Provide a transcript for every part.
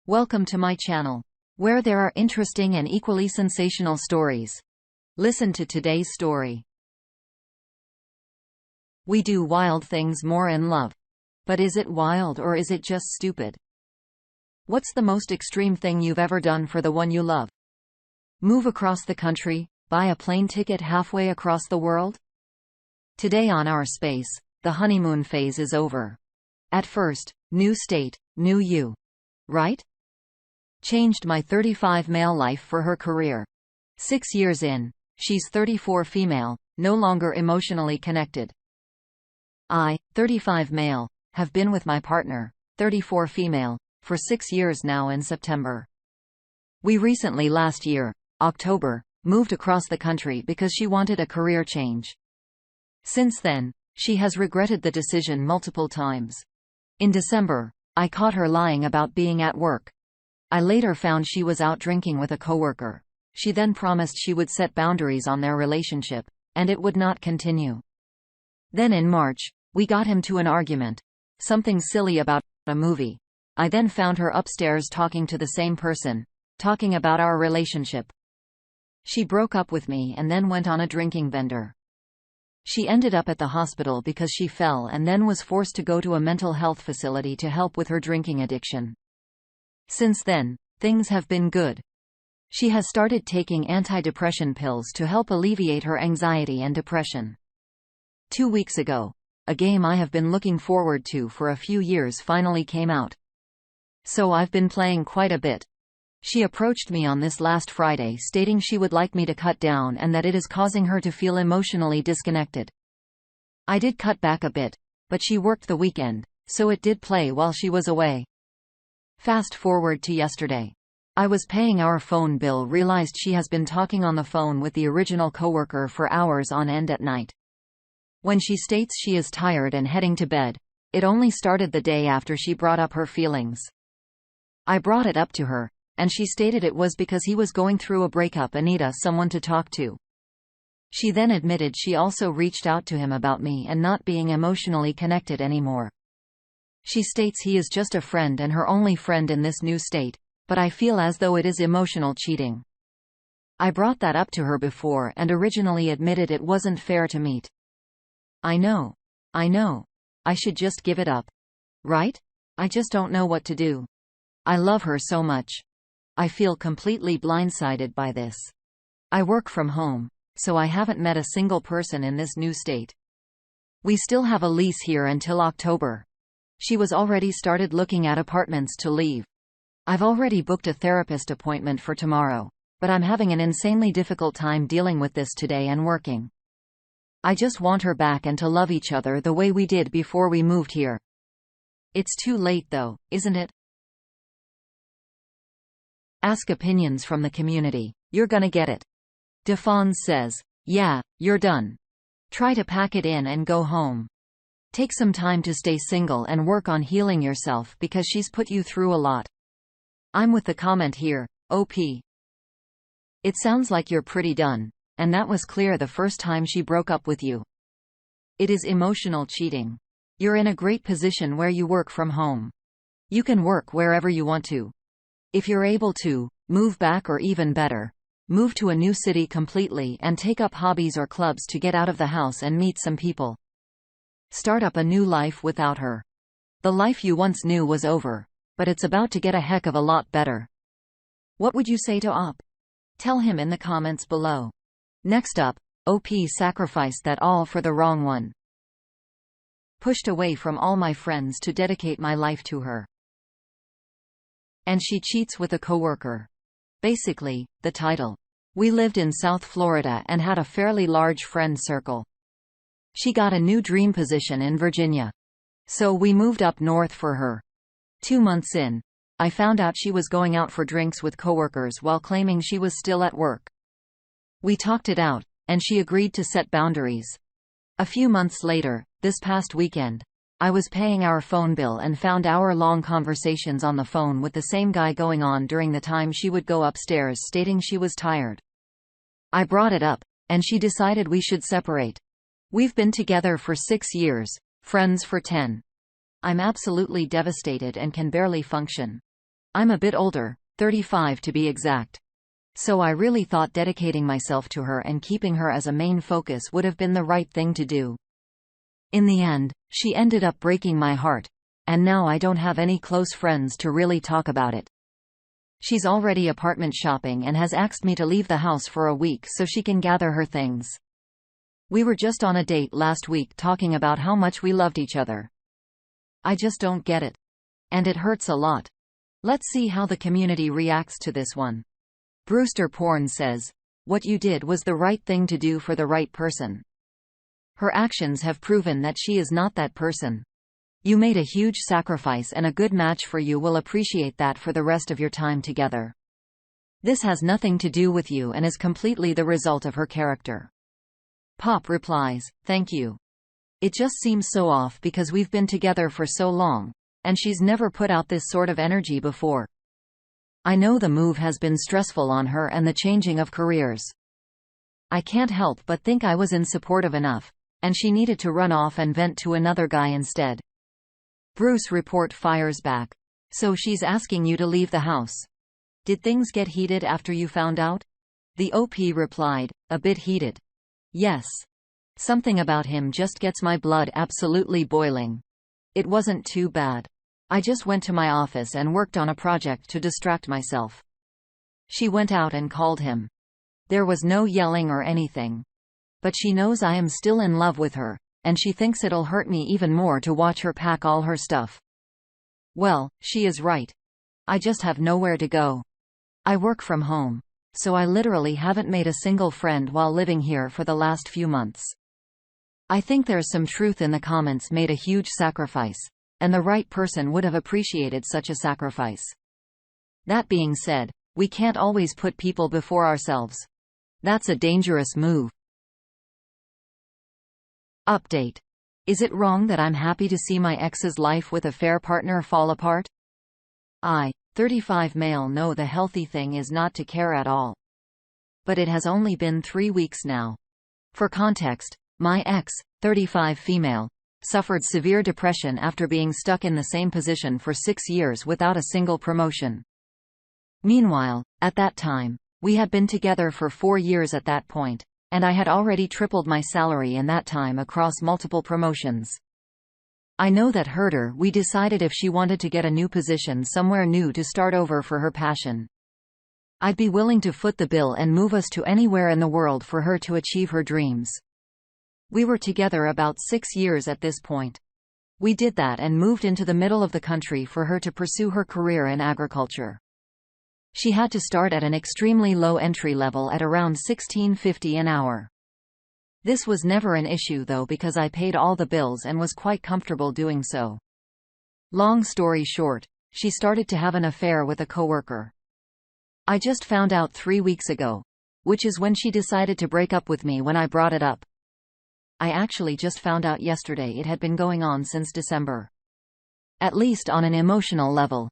Welcome to my channel, where there are interesting and equally sensational stories. Listen to today's story. We do wild things more in love. But is it wild or is it just stupid? What's the most extreme thing you've ever done for the one you love? Move across the country, buy a plane ticket halfway across the world? Today on Our Space, the honeymoon phase is over. At first, new state, new you. Right? Changed my 35 male life for her career. 6 years in, she's 34 female, no longer emotionally connected. I, 35 male, have been with my partner, 34 female, for 6 years now in September. We recently last year, October, moved across the country because she wanted a career change. Since then, she has regretted the decision multiple times. In December, I caught her lying about being at work. I later found she was out drinking with a coworker. She then promised she would set boundaries on their relationship, and it would not continue. Then in March, we got into an argument. Something silly about a movie. I then found her upstairs talking to the same person, talking about our relationship. She broke up with me and then went on a drinking bender. She ended up at the hospital because she fell and then was forced to go to a mental health facility to help with her drinking addiction. Since then, things have been good. She has started taking antidepressant pills to help alleviate her anxiety and depression. 2 weeks ago, a game I have been looking forward to for a few years finally came out. So I've been playing quite a bit. She approached me on this last Friday stating she would like me to cut down and that it is causing her to feel emotionally disconnected. I did cut back a bit, but she worked the weekend, so it did play while she was away. Fast forward to yesterday. I was paying our phone bill, realized she has been talking on the phone with the original coworker for hours on end at night. When she states she is tired and heading to bed, it only started the day after she brought up her feelings. I brought it up to her, and she stated it was because he was going through a breakup and needed someone to talk to. She then admitted she also reached out to him about me and not being emotionally connected anymore. She states he is just a friend and her only friend in this new state, but I feel as though it is emotional cheating. I brought that up to her before and originally admitted it wasn't fair to meet. I know. I should just give it up. Right? I just don't know what to do. I love her so much. I feel completely blindsided by this. I work from home, so I haven't met a single person in this new state. We still have a lease here until October. She was already started looking at apartments to leave. I've already booked a therapist appointment for tomorrow, but I'm having an insanely difficult time dealing with this today and working. I just want her back and to love each other the way we did before we moved here. It's too late though, isn't it? Ask opinions from the community. You're gonna get it. Defons says, yeah, you're done. Try to pack it in and go home. Take some time to stay single and work on healing yourself because she's put you through a lot. I'm with the comment here, OP. It sounds like you're pretty done, and that was clear the first time she broke up with you. It is emotional cheating. You're in a great position where you work from home. You can work wherever you want to. If you're able to, move back, or even better, move to a new city completely and take up hobbies or clubs to get out of the house and meet some people. Start up a new life without her. The life you once knew was over, but it's about to get a heck of a lot better. What would you say to OP? Tell him in the comments below. Next up, OP sacrificed that all for the wrong one. Pushed away from all my friends to dedicate my life to her. And she cheats with a coworker. Basically, the title. We lived in South Florida and had a fairly large friend circle. She got a new dream position in Virginia. So we moved up north for her. 2 months in, I found out she was going out for drinks with coworkers while claiming she was still at work. We talked it out, and she agreed to set boundaries. A few months later, this past weekend, I was paying our phone bill and found hour-long conversations on the phone with the same guy going on during the time she would go upstairs stating she was tired. I brought it up, and she decided we should separate. We've been together for 6 years, friends for 10. I'm absolutely devastated and can barely function. I'm a bit older, 35 to be exact. So I really thought dedicating myself to her and keeping her as a main focus would have been the right thing to do. In the end, she ended up breaking my heart, and now I don't have any close friends to really talk about it. She's already apartment shopping and has asked me to leave the house for a week so she can gather her things. We were just on a date last week talking about how much we loved each other. I just don't get it. And it hurts a lot. Let's see how the community reacts to this one. Brewster Porn says, "What you did was the right thing to do for the right person. Her actions have proven that she is not that person. You made a huge sacrifice and a good match for you will appreciate that for the rest of your time together. This has nothing to do with you and is completely the result of her character." Pop replies, "Thank you. It just seems so off because we've been together for so long, and she's never put out this sort of energy before. I know the move has been stressful on her and the changing of careers. I can't help but think I was insupportive enough, and she needed to run off and vent to another guy instead." Bruce Report fires back. "So she's asking you to leave the house. Did things get heated after you found out?" The OP replied, "A bit heated. Yes. Something about him just gets my blood absolutely boiling. It wasn't too bad. I just went to my office and worked on a project to distract myself. She went out and called him. There was no yelling or anything. But she knows I am still in love with her, and she thinks it'll hurt me even more to watch her pack all her stuff. Well, she is right. I just have nowhere to go. I work from home, so I literally haven't made a single friend while living here for the last few months. I think there's some truth in the comments made a huge sacrifice, and the right person would have appreciated such a sacrifice. That being said, we can't always put people before ourselves. That's a dangerous move." Update. Is it wrong that I'm happy to see my ex's life with a fair partner fall apart? I, 35 male, know the healthy thing is not to care at all. But it has only been 3 weeks now. For context, my ex, 35 female, suffered severe depression after being stuck in the same position for 6 years without a single promotion. Meanwhile, at that time, we had been together for 4 years at that point, and I had already tripled my salary in that time across multiple promotions. I know that hurt her. We decided if she wanted to get a new position somewhere new to start over for her passion, I'd be willing to foot the bill and move us to anywhere in the world for her to achieve her dreams. We were together about 6 years at this point. We did that and moved into the middle of the country for her to pursue her career in agriculture. She had to start at an extremely low entry level at around $16.50 an hour. This was never an issue though because I paid all the bills and was quite comfortable doing so. Long story short, she started to have an affair with a coworker. I just found out 3 weeks ago, which is when she decided to break up with me when I brought it up. I actually just found out yesterday it had been going on since December. At least on an emotional level.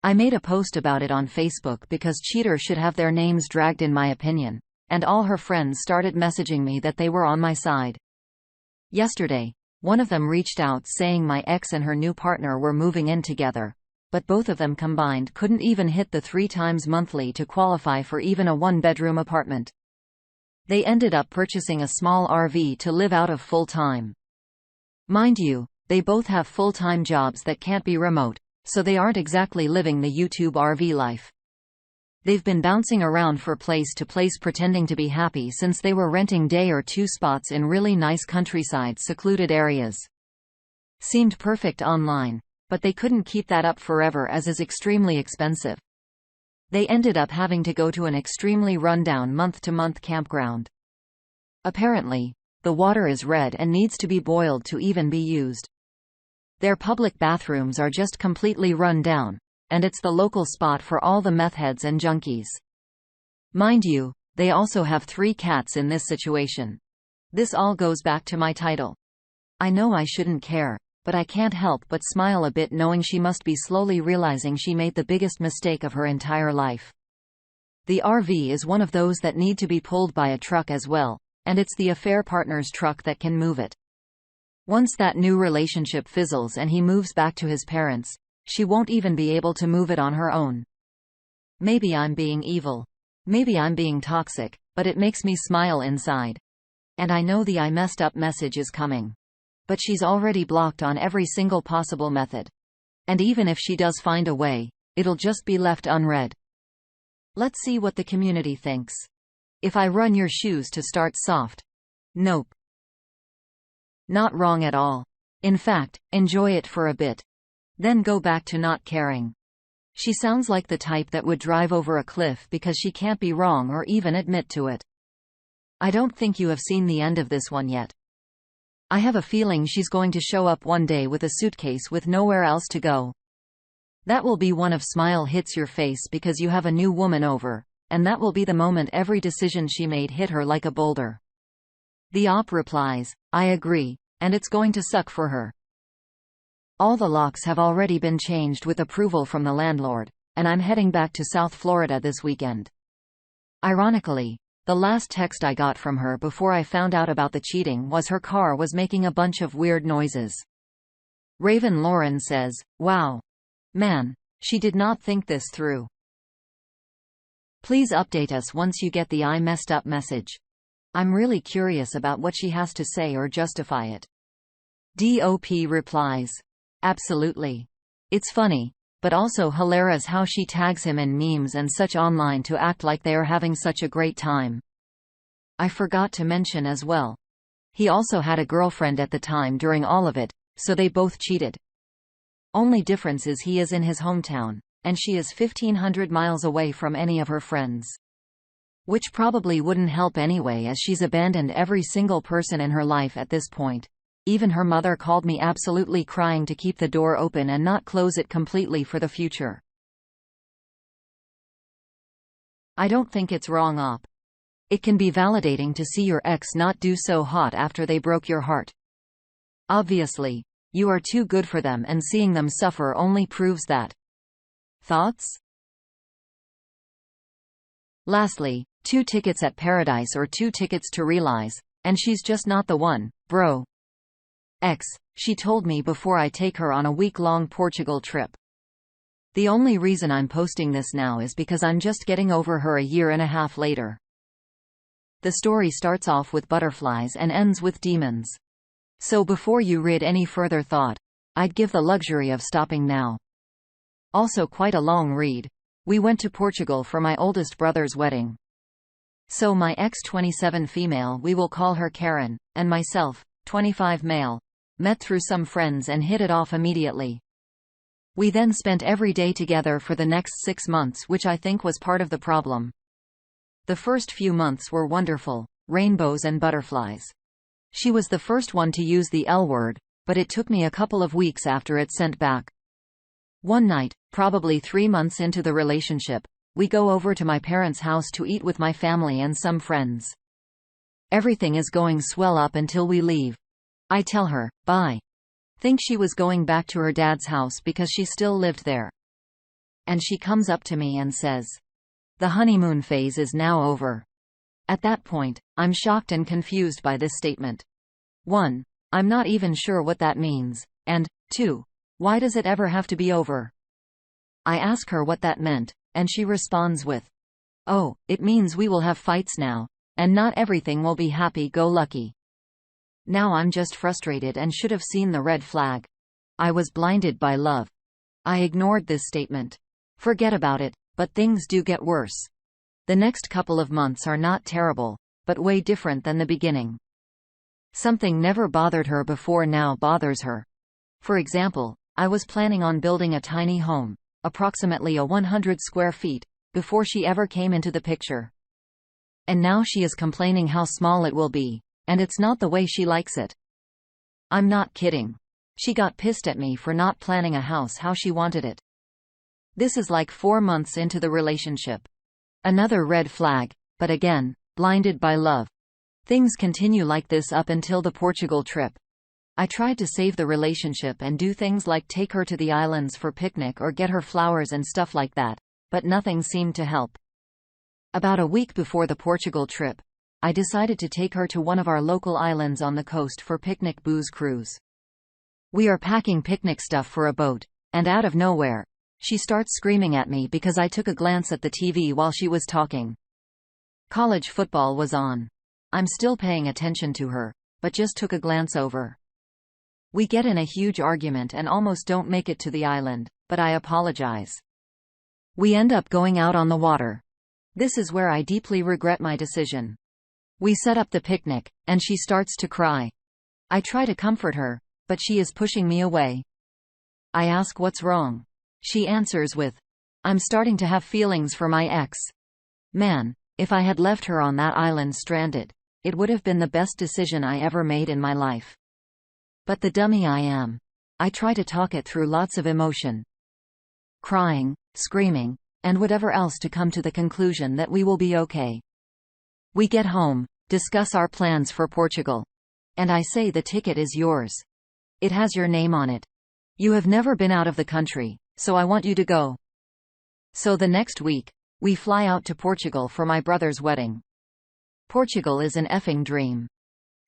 I made a post about it on Facebook because cheaters should have their names dragged in my opinion, and all her friends started messaging me that they were on my side. Yesterday, one of them reached out saying my ex and her new partner were moving in together, but both of them combined couldn't even hit the 3 times monthly to qualify for even a 1-bedroom apartment. They ended up purchasing a small RV to live out of full-time. Mind you, they both have full-time jobs that can't be remote, so they aren't exactly living the YouTube RV life. They've been bouncing around from place to place pretending to be happy since they were renting day or 2 spots in really nice countryside secluded areas. Seemed perfect online, but they couldn't keep that up forever as is extremely expensive. They ended up having to go to an extremely run-down month-to-month campground. Apparently, the water is red and needs to be boiled to even be used. Their public bathrooms are just completely run down, and it's the local spot for all the meth heads and junkies. Mind you, they also have 3 cats in this situation. This all goes back to my title. I know I shouldn't care, but I can't help but smile a bit knowing she must be slowly realizing she made the biggest mistake of her entire life. The RV is one of those that need to be pulled by a truck as well, and it's the affair partner's truck that can move it. Once that new relationship fizzles and he moves back to his parents, She won't even be able to move it on her own. Maybe I'm being evil. Maybe I'm being toxic, but it makes me smile inside. And I know the "I messed up" message is coming. But she's already blocked on every single possible method. And even if she does find a way, it'll just be left unread. Let's see what the community thinks. If I run your shoes to start soft. Nope. Not wrong at all. In fact, enjoy it for a bit. Then go back to not caring. She sounds like the type that would drive over a cliff because she can't be wrong or even admit to it. I don't think you have seen the end of this one yet. I have a feeling she's going to show up one day with a suitcase with nowhere else to go. That will be one of "smile hits your face because you have a new woman over," and that will be the moment every decision she made hit her like a boulder. The op replies, "I agree, and it's going to suck for her. All the locks have already been changed with approval from the landlord, and I'm heading back to South Florida this weekend." Ironically, the last text I got from her before I found out about the cheating was her car was making a bunch of weird noises. Raven Lauren says, "Wow. Man, she did not think this through." Please update us once you get the "I messed up" message. I'm really curious about what she has to say or justify it. DOP replies, "Absolutely. It's funny, but also hilarious how she tags him in memes and such online to act like they are having such a great time." I forgot to mention as well. He also had a girlfriend at the time during all of it, so they both cheated. Only difference is he is in his hometown, and she is 1,500 miles away from any of her friends. Which probably wouldn't help anyway, as she's abandoned every single person in her life at this point. Even her mother called me absolutely crying to keep the door open and not close it completely for the future. I don't think it's wrong op. It can be validating to see your ex not do so hot after they broke your heart. Obviously, you are too good for them, and seeing them suffer only proves that. Thoughts? Lastly, 2 tickets at Paradise or 2 tickets to Realize, and she's just not the one, bro. X, she told me before I take her on a week-long Portugal trip. The only reason I'm posting this now is because I'm just getting over her a year and a half later. The story starts off with butterflies and ends with demons. So before you read any further thought, I'd give the luxury of stopping now. Also quite a long read. We went to Portugal for my oldest brother's wedding. So my ex, 27 female, we will call her Karen, and myself, 25 male, met through some friends and hit it off immediately. We then spent every day together for the next 6 months, which I think was part of the problem. The first few months were wonderful, rainbows and butterflies. She was the first one to use the L word, but it took me a couple of weeks after it sent back. One night, probably 3 months into the relationship, we go over to my parents' house to eat with my family and some friends. Everything is going swell up until we leave. I tell her, bye. Think she was going back to her dad's house because she still lived there. And she comes up to me and says, "The honeymoon phase is now over." At that point, I'm shocked and confused by this statement. 1. I'm not even sure what that means, and 2. Why does it ever have to be over? I ask her what that meant, and she responds with, "Oh, it means we will have fights now, and not everything will be happy-go-lucky." Now I'm just frustrated and should have seen the red flag. I was blinded by love. I ignored this statement. Forget about it, but things do get worse. The next couple of months are not terrible, but way different than the beginning. Something never bothered her before now bothers her. For example, I was planning on building a tiny home, approximately 100 square feet, before she ever came into the picture. And now she is complaining how small it will be, and it's not the way she likes it. I'm not kidding. She got pissed at me for not planning a house how she wanted it. This is like 4 months into the relationship. Another red flag, but again, blinded by love. Things continue like this up until the Portugal trip. I tried to save the relationship and do things like take her to the islands for picnic or get her flowers and stuff like that, but nothing seemed to help. About a week before the Portugal trip, I decided to take her to one of our local islands on the coast for picnic booze cruise. We are packing picnic stuff for a boat, And out of nowhere, she starts screaming at me because I took a glance at the TV while she was talking. College football was on. I'm still paying attention to her, but just took a glance over. We get in a huge argument and almost don't make it to the island, but I apologize. We end up going out on the water. This is where I deeply regret my decision. We set up the picnic, and she starts to cry. I try to comfort her, but she is pushing me away. I ask what's wrong. She answers with, "I'm starting to have feelings for my ex." Man, if I had left her on that island stranded, it would have been the best decision I ever made in my life. But the dummy I am. I try to talk it through, lots of emotion. Crying, screaming, and whatever else to come to the conclusion that we will be okay. We get home, discuss our plans for Portugal. And I say the ticket is yours. It has your name on it. You have never been out of the country, so I want you to go. So the next week, we fly out to Portugal for my brother's wedding. Portugal is an effing dream.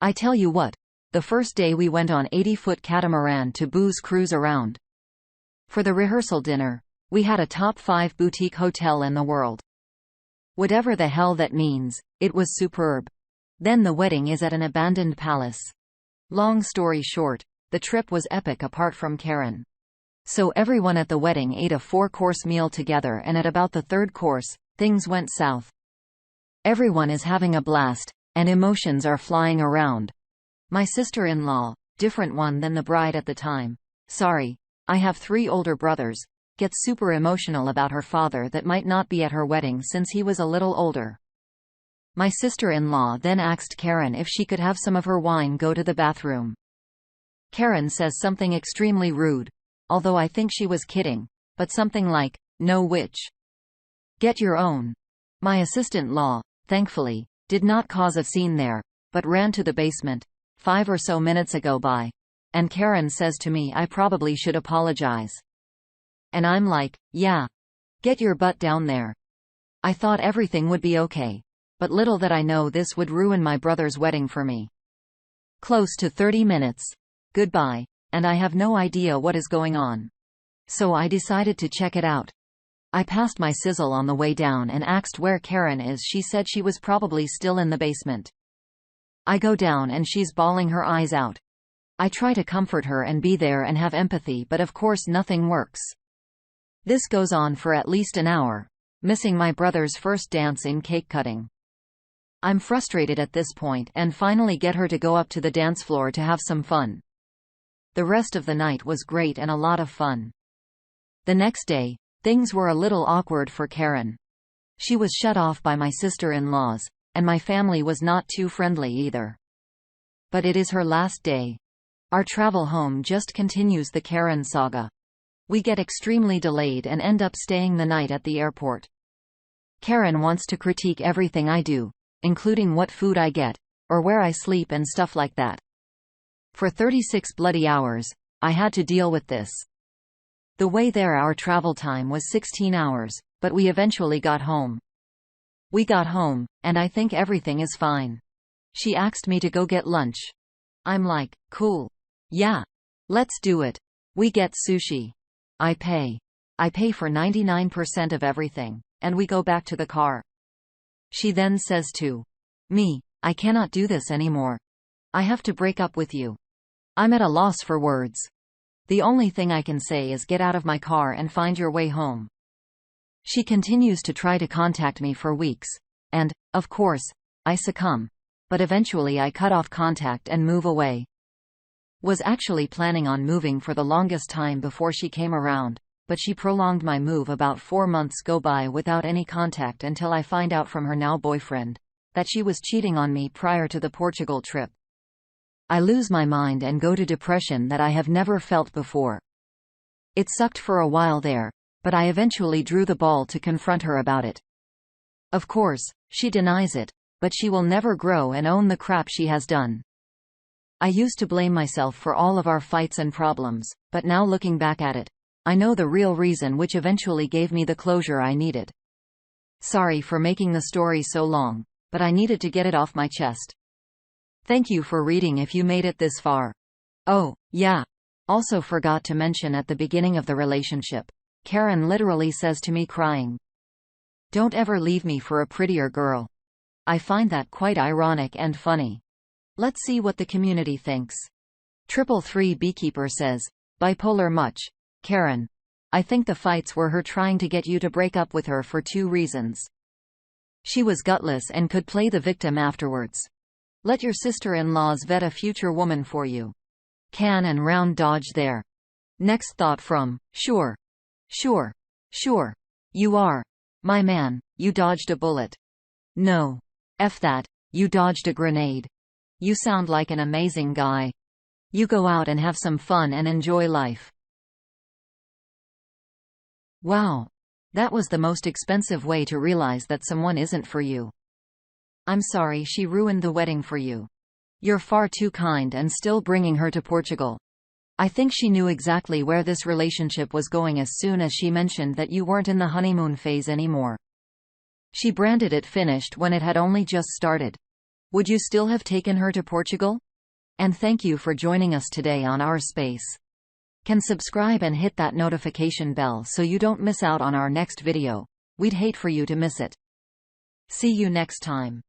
I tell you what, the first day we went on 80-foot catamaran to booze cruise around. For the rehearsal dinner, we had a top 5 boutique hotel in the world. Whatever the hell that means, it was superb. Then the wedding is at an abandoned palace. Long story short, the trip was epic apart from Karen. So everyone at the wedding ate a 4-course meal together, and at about the 3rd course, things went south. Everyone is having a blast, and emotions are flying around. My sister-in-law, different one than the bride at the time, sorry, I have 3 older brothers, gets super emotional about her father that might not be at her wedding since he was a little older. My sister-in-law then asked Karen if she could have some of her wine go to the bathroom. Karen says something extremely rude, although I think she was kidding, but something like, "No witch. Get your own." My assistant-in-law, thankfully, did not cause a scene there, but ran to the basement. 5 or so minutes go by, and Karen says to me I probably should apologize. And I'm like, yeah. Get your butt down there. I thought everything would be okay, but little that I know this would ruin my brother's wedding for me. Close to 30 minutes. Goodbye, and I have no idea what is going on. So I decided to check it out. I passed my sizzle on the way down and asked where Karen is. She said she was probably still in the basement. I go down and she's bawling her eyes out. I try to comfort her and be there and have empathy, but of course nothing works. This goes on for at least an hour, missing my brother's first dance in cake cutting. I'm frustrated at this point and finally get her to go up to the dance floor to have some fun. The rest of the night was great and a lot of fun. The next day, things were a little awkward for Karen. She was shut off by my sister-in-laws, and my family was not too friendly either. But it is her last day. Our travel home just continues the Karen saga. We get extremely delayed and end up staying the night at the airport. Karen wants to critique everything I do, including what food I get, or where I sleep and stuff like that. For 36 bloody hours, I had to deal with this. The way there, our travel time was 16 hours, but we eventually got home. We got home, and I think everything is fine. She asked me to go get lunch. I'm like, cool. Yeah. Let's do it. We get sushi. I pay. I pay for 99% of everything, and we go back to the car. She then says to me, I cannot do this anymore. I have to break up with you. I'm at a loss for words. The only thing I can say is get out of my car and find your way home. She continues to try to contact me for weeks, and, of course, I succumb. But eventually I cut off contact and move away. Was actually planning on moving for the longest time before she came around, but she prolonged my move. About 4 months go by without any contact until I find out from her now boyfriend that she was cheating on me prior to the Portugal trip. I lose my mind and go to depression that I have never felt before. It sucked for a while there, but I eventually drew the ball to confront her about it. Of course, she denies it, but she will never grow and own the crap she has done. I used to blame myself for all of our fights and problems, but now looking back at it, I know the real reason, which eventually gave me the closure I needed. Sorry for making the story so long, but I needed to get it off my chest. Thank you for reading if you made it this far. Oh, yeah. Also forgot to mention at the beginning of the relationship. Karen literally says to me crying, "Don't ever leave me for a prettier girl." I find that quite ironic and funny. Let's see what the community thinks. 333 Beekeeper says, "Bipolar much. Karen. I think the fights were her trying to get you to break up with her for 2 reasons. She was gutless and could play the victim afterwards. Let your sister-in-laws vet a future woman for you." Can and round dodge there. Next thought from, Sure. Sure. Sure. You are. My man, you dodged a bullet. No. F that. You dodged a grenade. You sound like an amazing guy. You go out and have some fun and enjoy life. Wow. That was the most expensive way to realize that someone isn't for you. I'm sorry she ruined the wedding for you. You're far too kind and still bringing her to Portugal. I think she knew exactly where this relationship was going as soon as she mentioned that you weren't in the honeymoon phase anymore. She branded it finished when it had only just started. Would you still have taken her to Portugal? And thank you for joining us today on Our Space. Can subscribe and hit that notification bell so you don't miss out on our next video. We'd hate for you to miss it. See you next time.